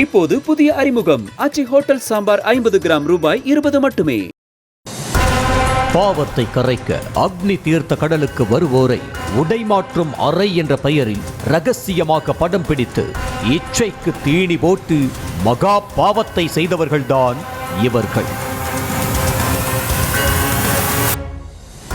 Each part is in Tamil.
இப்போது புதிய அறிமுகம் ஆச்சி ஹோட்டல் சாம்பார் 50 கிராம் ரூபாய் 20 மட்டுமே. பாவத்தை கரைக்க அக்னி தீர்த்த கடலுக்கு வருவோரை உடைமாற்றும் அறை என்ற பெயரில் ரகசியமாக படம் பிடித்து இச்சைக்கு தீனி போட்டு மகா பாவத்தை செய்தவர்கள்தான் இவர்கள்.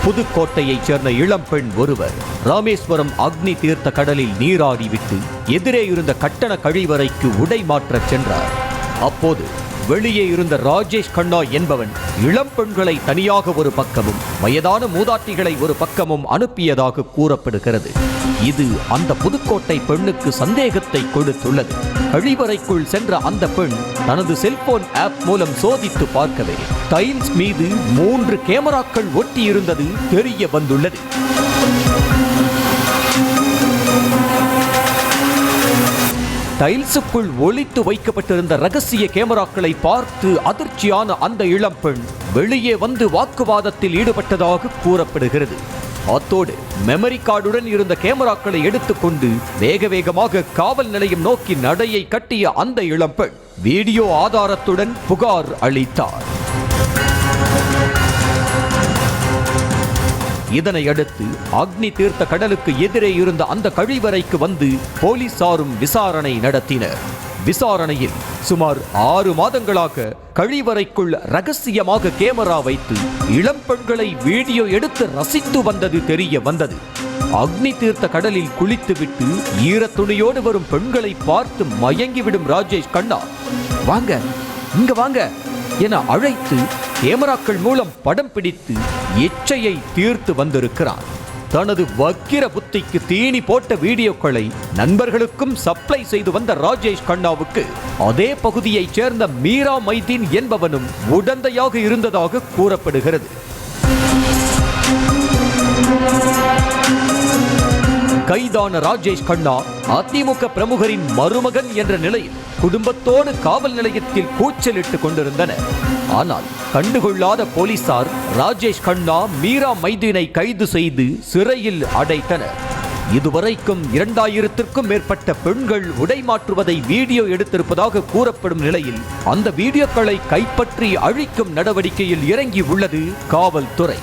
புதுக்கோட்டையைச் சேர்ந்த இளம்பெண் ஒருவர் ராமேஸ்வரம் அக்னி தீர்த்த கடலில் நீராடிவிட்டு எதிரே இருந்த கட்டண கழிவறைக்கு உடை மாற்றச் சென்றார். அப்போது வெளியே இருந்த ராஜேஷ் கண்ணா என்பவன் இளம்பெண்களை தனியாக ஒரு பக்கமும் வயதான மூதாட்டிகளை ஒரு பக்கமும் அனுப்பியதாக கூறப்படுகிறது. இது அந்த புதுக்கோட்டை பெண்ணுக்கு சந்தேகத்தை கொடுத்துள்ளது. கழிவறைக்குள் சென்ற அந்த பெண் தனது செல்போன் ஆப் மூலம் சோதித்து பார்க்கவே டைல்ஸ் மீது 3 கேமராக்கள் ஒட்டியிருந்தது தெரிய வந்துள்ளது. டைல்ஸுக்குள் ஒளித்து வைக்கப்பட்டிருந்த ரகசிய கேமராக்களை பார்த்து அதிர்ச்சியான அந்த இளம்பெண் வெளியே வந்து வாக்குவாதத்தில் ஈடுபட்டதாக கூறப்படுகிறது. அத்தோடு மெமரி கார்டுடன் இருந்த கேமராக்களை எடுத்துக்கொண்டு வேக வேகமாக காவல் நிலையம் நோக்கி நடையை கட்டிய அந்த இளம்பெண் வீடியோ ஆதாரத்துடன் புகார் அளித்தார். இதனையடுத்து அக்னி தீர்த்த கடலுக்கு எதிரே இருந்த அந்த கழிவறைக்கு வந்து போலீசாரும் விசாரணை நடத்தினர். விசாரணையில் சுமார் 6 மாதங்களாக கழிவறைக்குள் ரகசியமாக கேமரா வைத்து இளம்பெண்களை வீடியோ எடுத்து ரசித்து வந்தது தெரிய வந்தது. அக்னி தீர்த்த கடலில் குளித்துவிட்டு ஈரத்துணியோடு வரும் பெண்களை பார்த்து மயங்கிவிடும் ராஜேஷ் கண்ணா வாங்க இங்க வாங்க என அழைத்து கேமராக்கள் மூலம் படம் பிடித்து இச்சையை தீர்த்து வந்திருக்கிறார். தனது வக்கிர புத்திக்கு தீனி போட்ட வீடியோக்களை நண்பர்களுக்கும் சப்ளை செய்து வந்த ராஜேஷ் கண்ணாவுக்கு அதே பகுதியைச் சேர்ந்த மீரா மைதீன் என்பவனும் உடந்தையாக இருந்ததாக கூறப்படுகிறது. கைதான ராஜேஷ் கண்ணா அதிமுக பிரமுகரின் மருமகன் என்ற நிலையில் குடும்பத்தோடு காவல் நிலையத்தில் கூச்சலிட்டுக் கொண்டிருந்தனர். ஆனால் கண்டுகொள்ளாத போலீசார் ராஜேஷ் கண்ணா மீரா மைதீனை கைது செய்து சிறையில் அடைத்தனர். இதுவரைக்கும் 2000க்கும் மேற்பட்ட பெண்கள் உடை மாற்றுவதை வீடியோ எடுத்திருப்பதாக கூறப்படும் நிலையில் அந்த வீடியோக்களை கைப்பற்றி அழிக்கும் நடவடிக்கையில் இறங்கி உள்ளது காவல்துறை.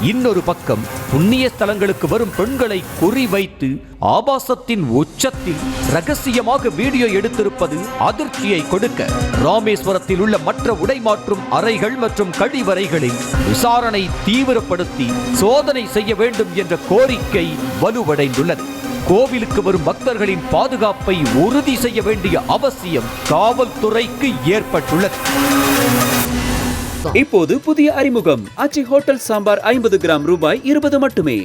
இன்னொரு பக்கம் புண்ணிய ஸ்தலங்களுக்கு வரும் பெண்களை குறிவைத்து ஆபாசத்தின் உச்சத்தில் ரகசியமாக வீடியோ எடுத்திருப்பது அதிர்ச்சியை கொடுக்க ராமேஸ்வரத்தில் உள்ள மற்ற உடைமாற்றும் அறைகள் மற்றும் கழிவறைகளில் விசாரணை தீவிரப்படுத்தி சோதனை செய்ய வேண்டும் என்ற கோரிக்கை வலுவடைந்துள்ளது. கோவிலுக்கு வரும் பக்தர்களின் பாதுகாப்பை உறுதி செய்ய வேண்டிய அவசியம் காவல்துறைக்கு ஏற்பட்டுள்ளது. இப்போது புதிய அறிமுகம் ஆச்சி ஹோட்டல் சாம்பார் 50 கிராம் ரூபாய் 20 மட்டுமே.